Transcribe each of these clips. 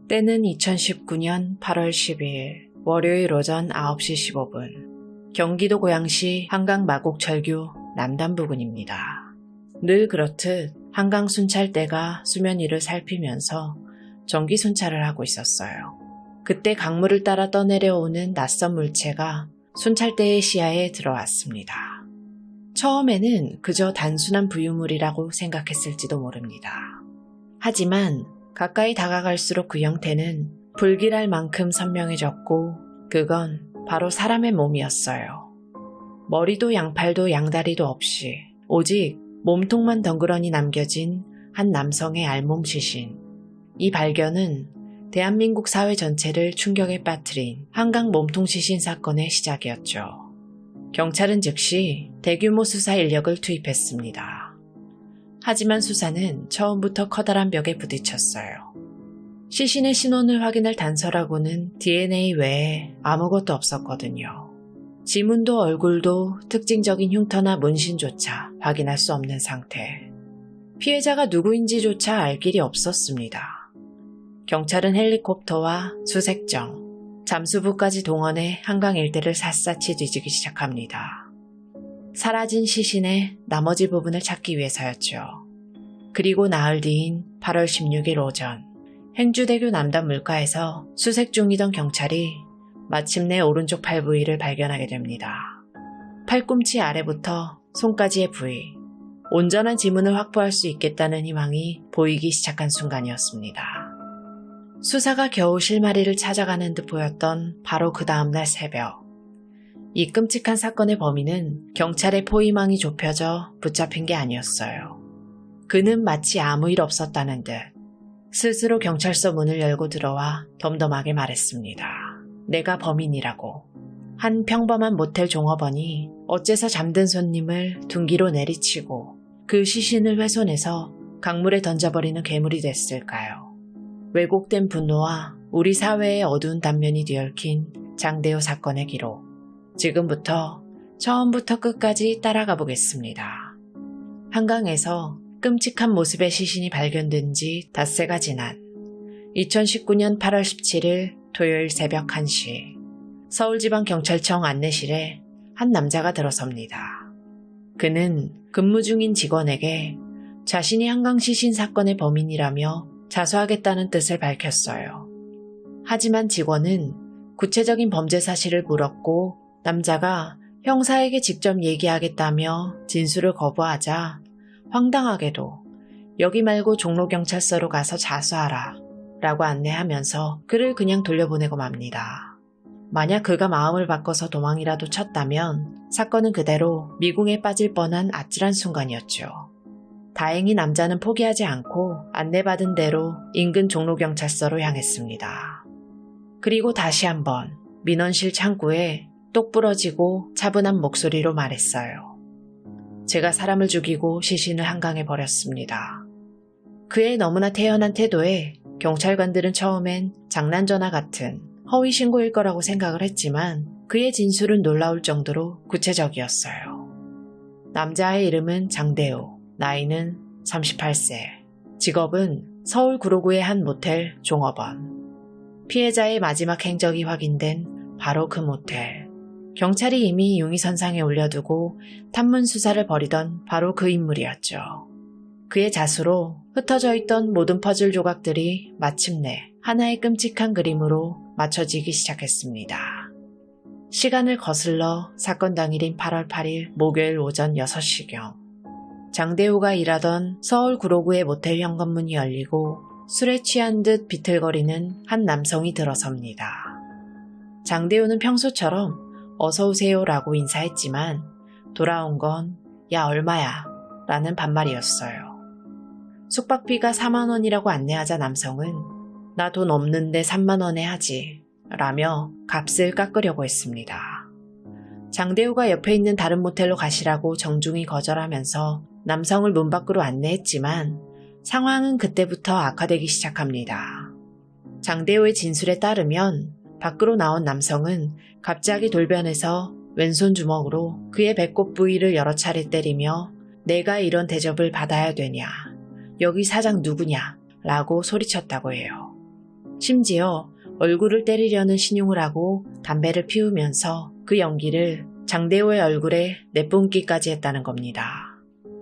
때는 2019년 8월 12일 월요일 오전 9시 15분 경기도 고양시 한강 마곡철교 남단 부근입니다. 늘 그렇듯 한강 순찰대가 수면 위를 살피면서 정기 순찰을 하고 있었어요. 그때 강물을 따라 떠내려오는 낯선 물체가 순찰대의 시야에 들어왔습니다. 처음에는 그저 단순한 부유물이라고 생각했을지도 모릅니다. 하지만 가까이 다가갈수록 그 형태는 불길할 만큼 선명해졌고 그건 바로 사람의 몸이었어요. 머리도 양팔도 양다리도 없이 오직 몸통만 덩그러니 남겨진 한 남성의 알몸 시신. 이 발견은 대한민국 사회 전체를 충격에 빠뜨린 한강 몸통 시신 사건의 시작이었죠. 경찰은 즉시 대규모 수사 인력을 투입했습니다. 하지만 수사는 처음부터 커다란 벽에 부딪혔어요. 시신의 신원을 확인할 단서라고는 DNA 외에 아무것도 없었거든요. 지문도 얼굴도 특징적인 흉터나 문신조차 확인할 수 없는 상태. 피해자가 누구인지조차 알 길이 없었습니다. 경찰은 헬리콥터와 수색정, 잠수부까지 동원해 한강 일대를 샅샅이 뒤지기 시작합니다. 사라진 시신의 나머지 부분을 찾기 위해서였죠. 그리고 나흘 뒤인 8월 16일 오전 행주대교 남단 물가에서 수색 중이던 경찰이 마침내 오른쪽 팔 부위를 발견하게 됩니다. 팔꿈치 아래부터 손까지의 부위, 온전한 지문을 확보할 수 있겠다는 희망이 보이기 시작한 순간이었습니다. 수사가 겨우 실마리를 찾아가는 듯 보였던 바로 그 다음날 새벽. 이 끔찍한 사건의 범인은 경찰의 포위망이 좁혀져 붙잡힌 게 아니었어요. 그는 마치 아무 일 없었다는 듯 스스로 경찰서 문을 열고 들어와 덤덤하게 말했습니다. 내가 범인이라고. 한 평범한 모텔 종업원이 어째서 잠든 손님을 둔기로 내리치고 그 시신을 훼손해서 강물에 던져버리는 괴물이 됐을까요? 왜곡된 분노와 우리 사회의 어두운 단면이 뒤얽힌 장대호 사건의 기록. 지금부터 처음부터 끝까지 따라가 보겠습니다. 한강에서 끔찍한 모습의 시신이 발견된 지 닷새가 지난 2019년 8월 17일 토요일 새벽 1시 서울지방경찰청 안내실에 한 남자가 들어섭니다. 그는 근무 중인 직원에게 자신이 한강 시신 사건의 범인이라며 자수하겠다는 뜻을 밝혔어요. 하지만 직원은 구체적인 범죄 사실을 물었고 남자가 형사에게 직접 얘기하겠다며 진술을 거부하자 황당하게도 여기 말고 종로경찰서로 가서 자수하라 라고 안내하면서 그를 그냥 돌려보내고 맙니다. 만약 그가 마음을 바꿔서 도망이라도 쳤다면 사건은 그대로 미궁에 빠질 뻔한 아찔한 순간이었죠. 다행히 남자는 포기하지 않고 안내받은 대로 인근 종로경찰서로 향했습니다. 그리고 다시 한번 민원실 창구에 똑부러지고 차분한 목소리로 말했어요. 제가 사람을 죽이고 시신을 한강에 버렸습니다. 그의 너무나 태연한 태도에 경찰관들은 처음엔 장난전화 같은 허위 신고일 거라고 생각을 했지만 그의 진술은 놀라울 정도로 구체적이었어요. 남자의 이름은 장대호, 나이는 38세, 직업은 서울 구로구의 한 모텔 종업원. 피해자의 마지막 행적이 확인된 바로 그 모텔. 경찰이 이미 용의선상에 올려두고 탐문 수사를 벌이던 바로 그 인물이었죠. 그의 자수로 흩어져 있던 모든 퍼즐 조각들이 마침내 하나의 끔찍한 그림으로 맞춰지기 시작했습니다. 시간을 거슬러 사건 당일인 8월 8일 목요일 오전 6시경 장대호가 일하던 서울 구로구의 모텔 현관문이 열리고 술에 취한 듯 비틀거리는 한 남성이 들어섭니다. 장대호는 평소처럼 어서오세요 라고 인사했지만 돌아온 건 야 얼마야 라는 반말이었어요. 숙박비가 4만 원이라고 안내하자 남성은 나 돈 없는데 3만 원에 하지 라며 값을 깎으려고 했습니다. 장대호가 옆에 있는 다른 모텔로 가시라고 정중히 거절하면서 남성을 문 밖으로 안내했지만 상황은 그때부터 악화되기 시작합니다. 장대호의 진술에 따르면 밖으로 나온 남성은 갑자기 돌변해서 왼손 주먹으로 그의 배꼽 부위를 여러 차례 때리며 내가 이런 대접을 받아야 되냐, 여기 사장 누구냐 라고 소리쳤다고 해요. 심지어 얼굴을 때리려는 신용을 하고 담배를 피우면서 그 연기를 장대호의 얼굴에 내뿜기까지 했다는 겁니다.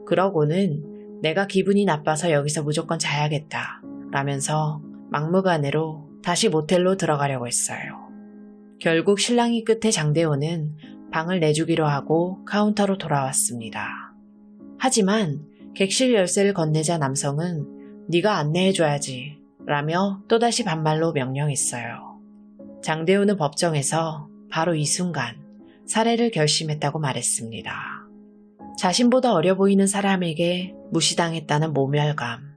그러고는 내가 기분이 나빠서 여기서 무조건 자야겠다 라면서 막무가내로 다시 모텔로 들어가려고 했어요. 결국 실랑이 끝에 장대호는 방을 내주기로 하고 카운터로 돌아왔습니다. 하지만 객실 열쇠를 건네자 남성은 네가 안내해줘야지 라며 또다시 반말로 명령했어요. 장대호는 법정에서 바로 이 순간 살해를 결심했다고 말했습니다. 자신보다 어려 보이는 사람에게 무시당했다는 모멸감,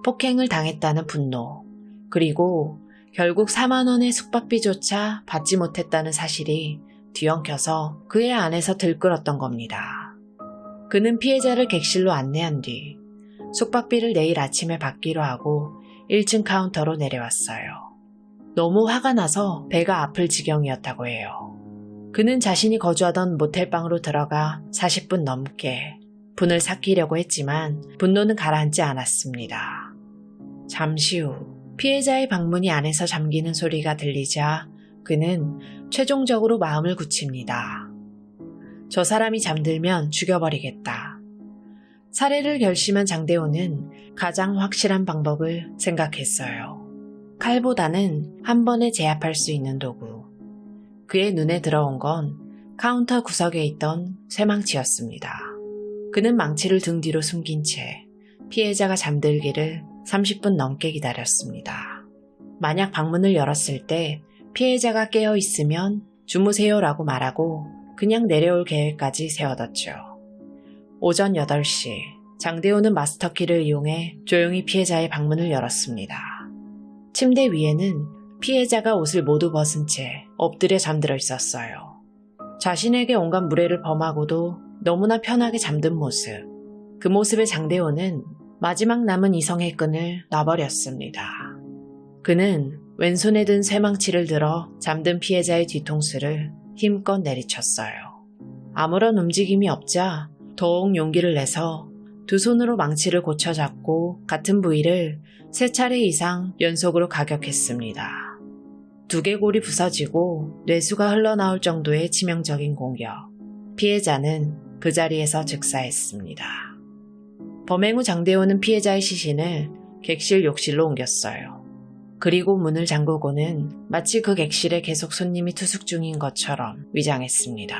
폭행을 당했다는 분노, 그리고 결국 4만 원의 숙박비조차 받지 못했다는 사실이 뒤엉켜서 그의 안에서 들끓었던 겁니다. 그는 피해자를 객실로 안내한 뒤 숙박비를 내일 아침에 받기로 하고 1층 카운터로 내려왔어요. 너무 화가 나서 배가 아플 지경이었다고 해요. 그는 자신이 거주하던 모텔방으로 들어가 40분 넘게 분을 삭히려고 했지만 분노는 가라앉지 않았습니다. 잠시 후 피해자의 방문이 안에서 잠기는 소리가 들리자 그는 최종적으로 마음을 굳힙니다. 저 사람이 잠들면 죽여버리겠다. 살해를 결심한 장대호는 가장 확실한 방법을 생각했어요. 칼보다는 한 번에 제압할 수 있는 도구. 그의 눈에 들어온 건 카운터 구석에 있던 쇠망치였습니다. 그는 망치를 등 뒤로 숨긴 채 피해자가 잠들기를 30분 넘게 기다렸습니다. 만약 방문을 열었을 때 피해자가 깨어 있으면 주무세요라고 말하고 그냥 내려올 계획까지 세워뒀죠. 오전 8시 장대호는 마스터키를 이용해 조용히 피해자의 방문을 열었습니다. 침대 위에는 피해자가 옷을 모두 벗은 채 엎드려 잠들어 있었어요. 자신에게 온갖 무례를 범하고도 너무나 편하게 잠든 모습. 그 모습에 장대호는 마지막 남은 이성의 끈을 놔버렸습니다. 그는 왼손에 든 쇠망치를 들어 잠든 피해자의 뒤통수를 힘껏 내리쳤어요. 아무런 움직임이 없자 더욱 용기를 내서 두 손으로 망치를 고쳐 잡고 같은 부위를 3차례 이상 연속으로 가격했습니다. 두개골이 부서지고 뇌수가 흘러나올 정도의 치명적인 공격. 피해자는 그 자리에서 즉사했습니다. 범행 후 장대호는 피해자의 시신을 객실 욕실로 옮겼어요. 그리고 문을 잠그고는 마치 그 객실에 계속 손님이 투숙 중인 것처럼 위장했습니다.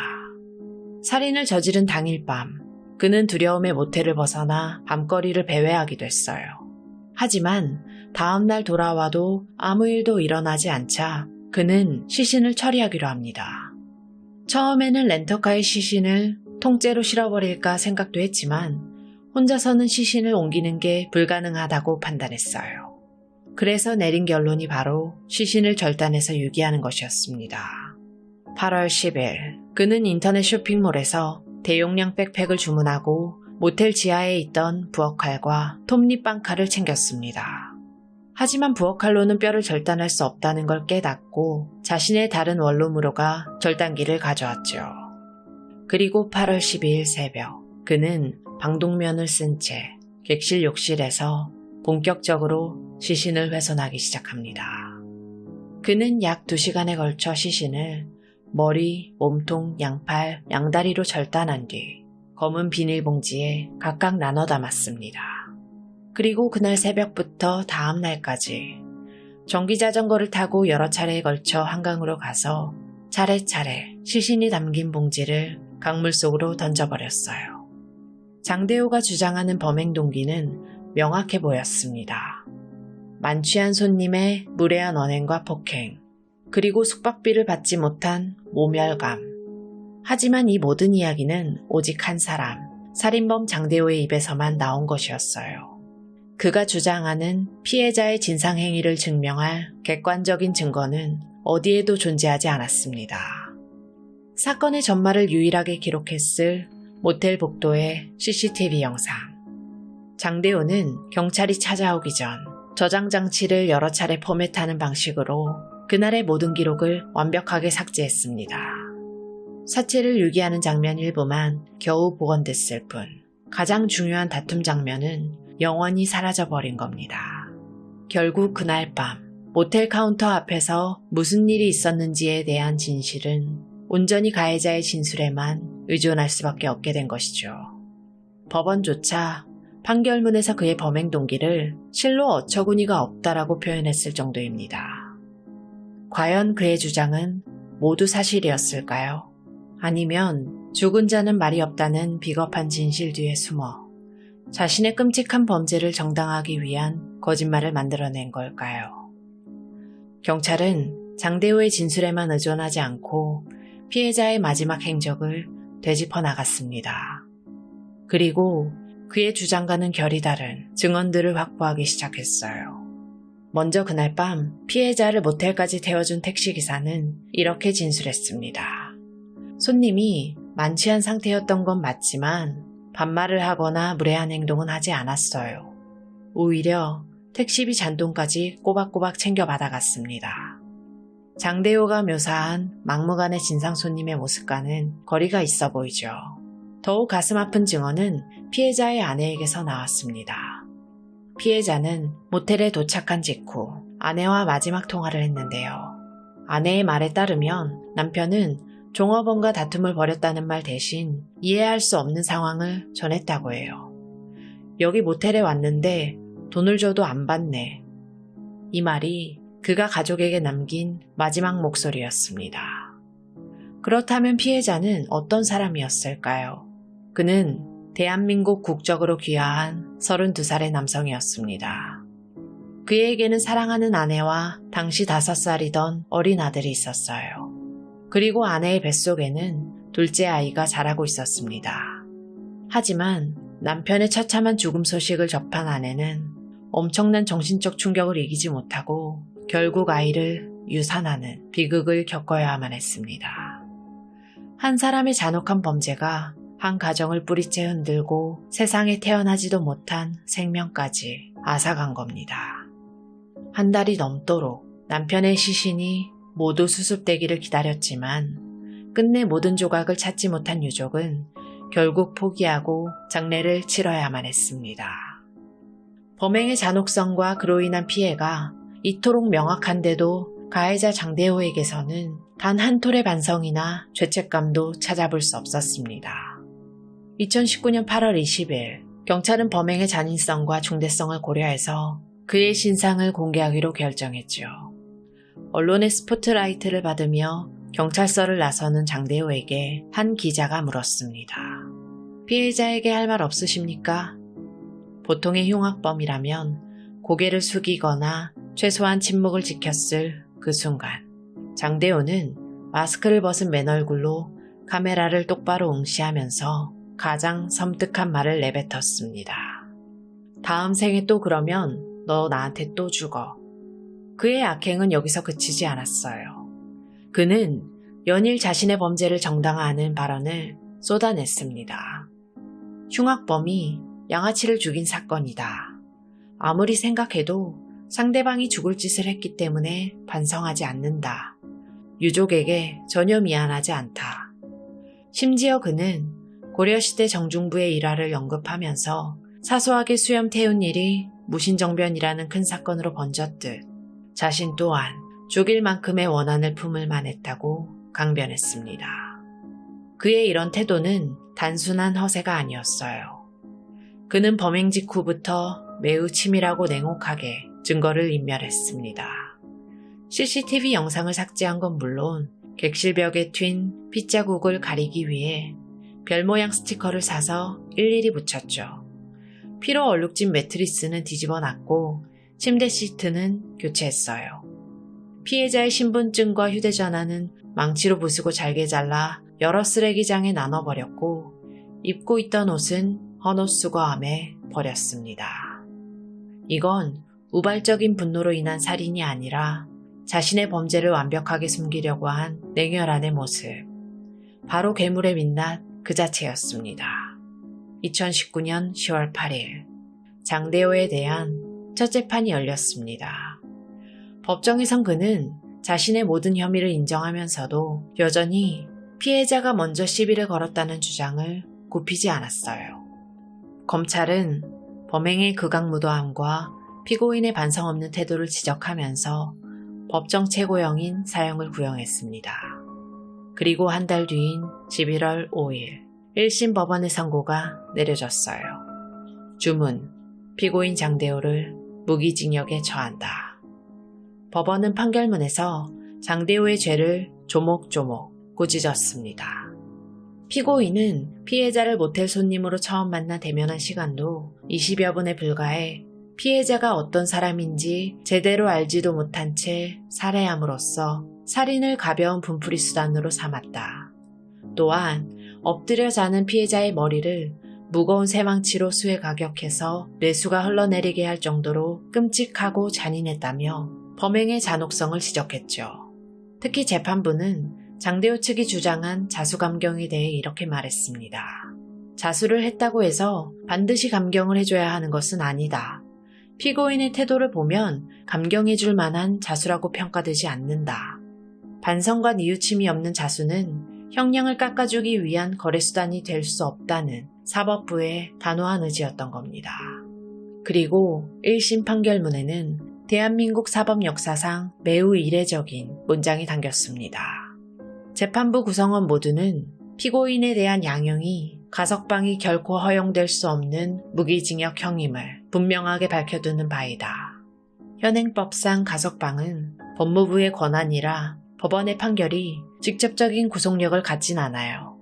살인을 저지른 당일 밤, 그는 두려움에 모텔을 벗어나 밤거리를 배회하기도 했어요. 하지만 다음날 돌아와도 아무 일도 일어나지 않자 그는 시신을 처리하기로 합니다. 처음에는 렌터카의 시신을 통째로 실어버릴까 생각도 했지만 혼자서는 시신을 옮기는 게 불가능하다고 판단했어요. 그래서 내린 결론이 바로 시신을 절단해서 유기하는 것이었습니다. 8월 10일, 그는 인터넷 쇼핑몰에서 대용량 백팩을 주문하고 모텔 지하에 있던 부엌칼과 톱니빵칼을 챙겼습니다. 하지만 부엌칼로는 뼈를 절단할 수 없다는 걸 깨닫고 자신의 다른 원룸으로 가 절단기를 가져왔죠. 그리고 8월 12일 새벽, 그는 방독면을 쓴 채 객실 욕실에서 본격적으로 시신을 훼손하기 시작합니다. 그는 약 2시간에 걸쳐 시신을 머리, 몸통, 양팔, 양다리로 절단한 뒤 검은 비닐봉지에 각각 나눠 담았습니다. 그리고 그날 새벽부터 다음 날까지 전기자전거를 타고 여러 차례에 걸쳐 한강으로 가서 차례차례 시신이 담긴 봉지를 강물 속으로 던져버렸어요. 장대호가 주장하는 범행 동기는 명확해 보였습니다. 만취한 손님의 무례한 언행과 폭행, 그리고 숙박비를 받지 못한 모멸감. 하지만 이 모든 이야기는 오직 한 사람, 살인범 장대호의 입에서만 나온 것이었어요. 그가 주장하는 피해자의 진상행위를 증명할 객관적인 증거는 어디에도 존재하지 않았습니다. 사건의 전말을 유일하게 기록했을 모텔 복도의 CCTV 영상. 장대호는 경찰이 찾아오기 전 저장 장치를 여러 차례 포맷하는 방식으로 그날의 모든 기록을 완벽하게 삭제했습니다. 사체를 유기하는 장면 일부만 겨우 복원됐을 뿐 가장 중요한 다툼 장면은 영원히 사라져버린 겁니다. 결국 그날 밤 모텔 카운터 앞에서 무슨 일이 있었는지에 대한 진실은 온전히 가해자의 진술에만 의존할 수밖에 없게 된 것이죠. 법원조차 판결문에서 그의 범행 동기를 실로 어처구니가 없다라고 표현했을 정도입니다. 과연 그의 주장은 모두 사실이었을까요? 아니면 죽은 자는 말이 없다는 비겁한 진실 뒤에 숨어 자신의 끔찍한 범죄를 정당화하기 위한 거짓말을 만들어낸 걸까요? 경찰은 장대호의 진술에만 의존하지 않고 피해자의 마지막 행적을 되짚어 나갔습니다. 그리고 그의 주장과는 결이 다른 증언들을 확보하기 시작했어요. 먼저 그날 밤 피해자를 모텔까지 태워준 택시기사는 이렇게 진술했습니다. 손님이 만취한 상태였던 건 맞지만 반말을 하거나 무례한 행동은 하지 않았어요. 오히려 택시비 잔돈까지 꼬박꼬박 챙겨 받아갔습니다. 장대호가 묘사한 막무가내 진상 손님의 모습과는 거리가 있어 보이죠. 더욱 가슴 아픈 증언은 피해자의 아내에게서 나왔습니다. 피해자는 모텔에 도착한 직후 아내와 마지막 통화를 했는데요. 아내의 말에 따르면 남편은 종업원과 다툼을 벌였다는 말 대신 이해할 수 없는 상황을 전했다고 해요. 여기 모텔에 왔는데 돈을 줘도 안 받네. 이 말이 그가 가족에게 남긴 마지막 목소리였습니다. 그렇다면 피해자는 어떤 사람이었을까요? 그는 대한민국 국적으로 귀화한 32살의 남성이었습니다. 그에게는 사랑하는 아내와 당시 5살이던 어린 아들이 있었어요. 그리고 아내의 뱃속에는 둘째 아이가 자라고 있었습니다. 하지만 남편의 처참한 죽음 소식을 접한 아내는 엄청난 정신적 충격을 이기지 못하고 결국 아이를 유산하는 비극을 겪어야만 했습니다. 한 사람의 잔혹한 범죄가 한 가정을 뿌리째 흔들고 세상에 태어나지도 못한 생명까지 앗아간 겁니다. 한 달이 넘도록 남편의 시신이 모두 수습되기를 기다렸지만 끝내 모든 조각을 찾지 못한 유족은 결국 포기하고 장례를 치러야만 했습니다. 범행의 잔혹성과 그로 인한 피해가 이토록 명확한데도 가해자 장대호에게서는 단 한 톨의 반성이나 죄책감도 찾아볼 수 없었습니다. 2019년 8월 20일 경찰은 범행의 잔인성과 중대성을 고려해서 그의 신상을 공개하기로 결정했죠. 언론의 스포트라이트를 받으며 경찰서를 나서는 장대호에게 한 기자가 물었습니다. 피해자에게 할 말 없으십니까? 보통의 흉악범이라면 고개를 숙이거나 최소한 침묵을 지켰을 그 순간 장대호는 마스크를 벗은 맨 얼굴로 카메라를 똑바로 응시하면서 가장 섬뜩한 말을 내뱉었습니다. 다음 생에 또 그러면 너 나한테 또 죽어. 그의 악행은 여기서 그치지 않았어요. 그는 연일 자신의 범죄를 정당화하는 발언을 쏟아냈습니다. 흉악범이 양아치를 죽인 사건이다. 아무리 생각해도 상대방이 죽을 짓을 했기 때문에 반성하지 않는다. 유족에게 전혀 미안하지 않다. 심지어 그는 고려시대 정중부의 일화를 언급하면서 사소하게 수염 태운 일이 무신정변이라는 큰 사건으로 번졌듯 자신 또한 죽일 만큼의 원한을 품을 만했다고 강변했습니다. 그의 이런 태도는 단순한 허세가 아니었어요. 그는 범행 직후부터 매우 치밀하고 냉혹하게 증거를 인멸했습니다. CCTV 영상을 삭제한 건 물론 객실벽에 튄 핏자국을 가리기 위해 별 모양 스티커를 사서 일일이 붙였죠. 피로 얼룩진 매트리스는 뒤집어 놨고 침대 시트는 교체했어요. 피해자의 신분증과 휴대전화는 망치로 부수고 잘게 잘라 여러 쓰레기장에 나눠버렸고 입고 있던 옷은 헌옷 수거함에 버렸습니다. 이건 우발적인 분노로 인한 살인이 아니라 자신의 범죄를 완벽하게 숨기려고 한 냉혈한의 모습. 바로 괴물의 민낯 그 자체였습니다. 2019년 10월 8일 장대호에 대한 첫 재판이 열렸습니다. 법정에선 그는 자신의 모든 혐의를 인정하면서도 여전히 피해자가 먼저 시비를 걸었다는 주장을 굽히지 않았어요. 검찰은 범행의 극악무도함과 피고인의 반성 없는 태도를 지적하면서 법정 최고형인 사형을 구형했습니다. 그리고 한 달 뒤인 11월 5일 1심 법원의 선고가 내려졌어요. 주문, 피고인 장대호를 무기징역에 처한다. 법원은 판결문에서 장대호의 죄를 조목조목 꾸짖었습니다. 피고인은 피해자를 모텔 손님으로 처음 만나 대면한 시간도 20여 분에 불과해 피해자가 어떤 사람인지 제대로 알지도 못한 채 살해함으로써 살인을 가벼운 분풀이 수단으로 삼았다. 또한 엎드려 자는 피해자의 머리를 무거운 쇠망치로 수에 가격해서 뇌수가 흘러내리게 할 정도로 끔찍하고 잔인했다며 범행의 잔혹성을 지적했죠. 특히 재판부는 장대호 측이 주장한 자수 감경에 대해 이렇게 말했습니다. 자수를 했다고 해서 반드시 감경을 해줘야 하는 것은 아니다. 피고인의 태도를 보면 감경해줄 만한 자수라고 평가되지 않는다. 반성과 뉘우침이 없는 자수는 형량을 깎아주기 위한 거래수단이 될 수 없다는 사법부의 단호한 의지였던 겁니다. 그리고 1심 판결문에는 대한민국 사법 역사상 매우 이례적인 문장이 담겼습니다. 재판부 구성원 모두는 피고인에 대한 양형이 가석방이 결코 허용될 수 없는 무기징역형임을 분명하게 밝혀두는 바이다. 현행법상 가석방은 법무부의 권한이라 법원의 판결이 직접적인 구속력을 갖진 않아요.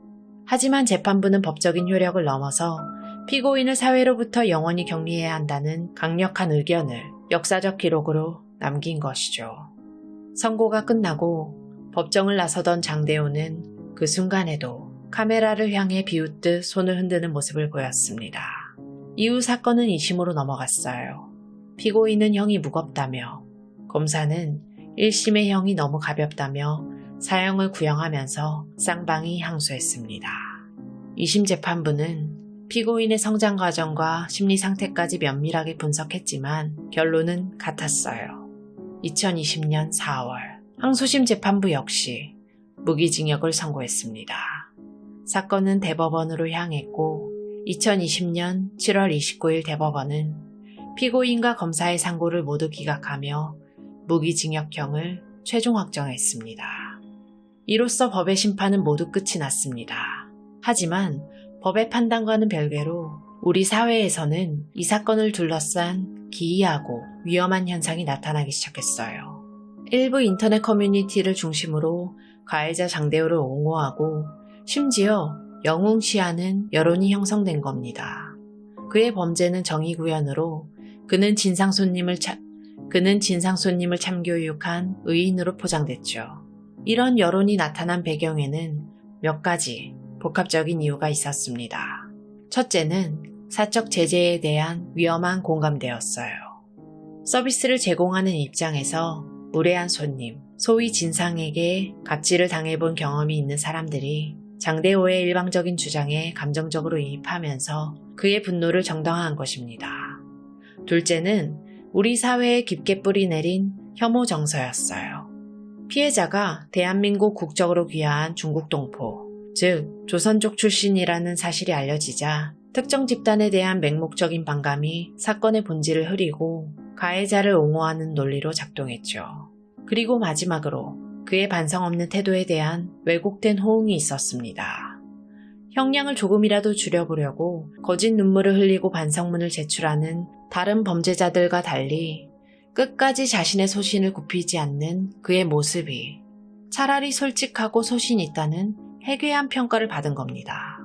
하지만 재판부는 법적인 효력을 넘어서 피고인을 사회로부터 영원히 격리해야 한다는 강력한 의견을 역사적 기록으로 남긴 것이죠. 선고가 끝나고 법정을 나서던 장대호는 그 순간에도 카메라를 향해 비웃듯 손을 흔드는 모습을 보였습니다. 이후 사건은 2심으로 넘어갔어요. 피고인은 형이 무겁다며, 검사는 1심의 형이 너무 가볍다며 사형을 구형하면서 쌍방이 항소했습니다. 2심 재판부는 피고인의 성장 과정과 심리 상태까지 면밀하게 분석했지만 결론은 같았어요. 2020년 4월 항소심 재판부 역시 무기징역을 선고했습니다. 사건은 대법원으로 향했고 2020년 7월 29일 대법원은 피고인과 검사의 상고를 모두 기각하며 무기징역형을 최종 확정했습니다. 이로써 법의 심판은 모두 끝이 났습니다. 하지만 법의 판단과는 별개로 우리 사회에서는 이 사건을 둘러싼 기이하고 위험한 현상이 나타나기 시작했어요. 일부 인터넷 커뮤니티를 중심으로 가해자 장대호를 옹호하고 심지어 영웅시하는 여론이 형성된 겁니다. 그의 범죄는 정의구현으로 그는 진상손님을 참교육한 의인으로 포장됐죠. 이런 여론이 나타난 배경에는 몇 가지 복합적인 이유가 있었습니다. 첫째는 사적 제재에 대한 위험한 공감대였어요. 서비스를 제공하는 입장에서 무례한 손님, 소위 진상에게 갑질을 당해본 경험이 있는 사람들이 장대호의 일방적인 주장에 감정적으로 이입하면서 그의 분노를 정당화한 것입니다. 둘째는 우리 사회에 깊게 뿌리내린 혐오 정서였어요. 피해자가 대한민국 국적으로 귀화한 중국 동포, 즉 조선족 출신이라는 사실이 알려지자 특정 집단에 대한 맹목적인 반감이 사건의 본질을 흐리고 가해자를 옹호하는 논리로 작동했죠. 그리고 마지막으로 그의 반성 없는 태도에 대한 왜곡된 호응이 있었습니다. 형량을 조금이라도 줄여보려고 거짓 눈물을 흘리고 반성문을 제출하는 다른 범죄자들과 달리 끝까지 자신의 소신을 굽히지 않는 그의 모습이 차라리 솔직하고 소신 있다는 해괴한 평가를 받은 겁니다.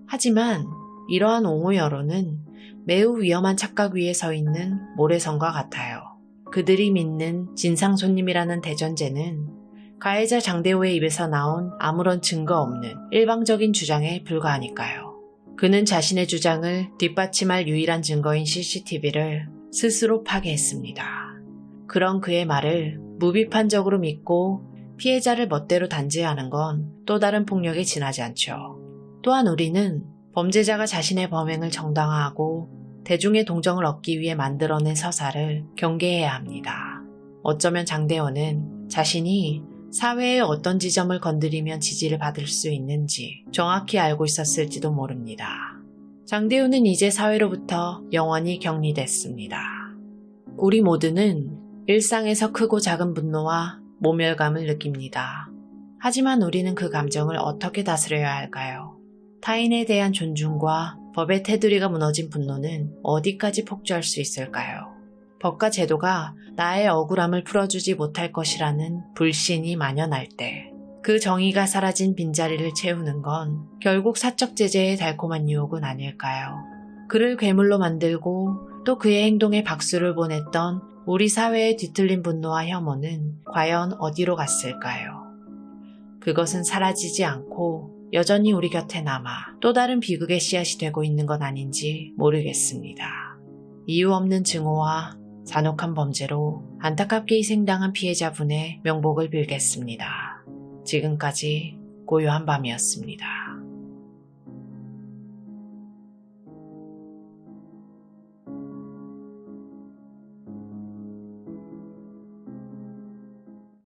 하지만 이러한 옹호 여론은 매우 위험한 착각 위에 서 있는 모래성과 같아요. 그들이 믿는 진상손님이라는 대전제는 가해자 장대호의 입에서 나온 아무런 증거 없는 일방적인 주장에 불과하니까요. 그는 자신의 주장을 뒷받침할 유일한 증거인 CCTV를 스스로 파괴했습니다. 그런 그의 말을 무비판적으로 믿고 피해자를 멋대로 단죄하는 건 또 다른 폭력에 지나지 않죠. 또한 우리는 범죄자가 자신의 범행을 정당화하고 대중의 동정을 얻기 위해 만들어낸 서사를 경계해야 합니다. 어쩌면 장대호는 자신이 사회의 어떤 지점을 건드리면 지지를 받을 수 있는지 정확히 알고 있었을지도 모릅니다. 장대호는 이제 사회로부터 영원히 격리됐습니다. 우리 모두는 일상에서 크고 작은 분노와 모멸감을 느낍니다. 하지만 우리는 그 감정을 어떻게 다스려야 할까요? 타인에 대한 존중과 법의 테두리가 무너진 분노는 어디까지 폭주할 수 있을까요? 법과 제도가 나의 억울함을 풀어주지 못할 것이라는 불신이 만연할 때, 그 정의가 사라진 빈자리를 채우는 건 결국 사적 제재의 달콤한 유혹은 아닐까요? 그를 괴물로 만들고 또 그의 행동에 박수를 보냈던 우리 사회의 뒤틀린 분노와 혐오는 과연 어디로 갔을까요? 그것은 사라지지 않고 여전히 우리 곁에 남아 또 다른 비극의 씨앗이 되고 있는 건 아닌지 모르겠습니다. 이유 없는 증오와 잔혹한 범죄로 안타깝게 희생당한 피해자분의 명복을 빌겠습니다. 지금까지 고요한 밤이었습니다.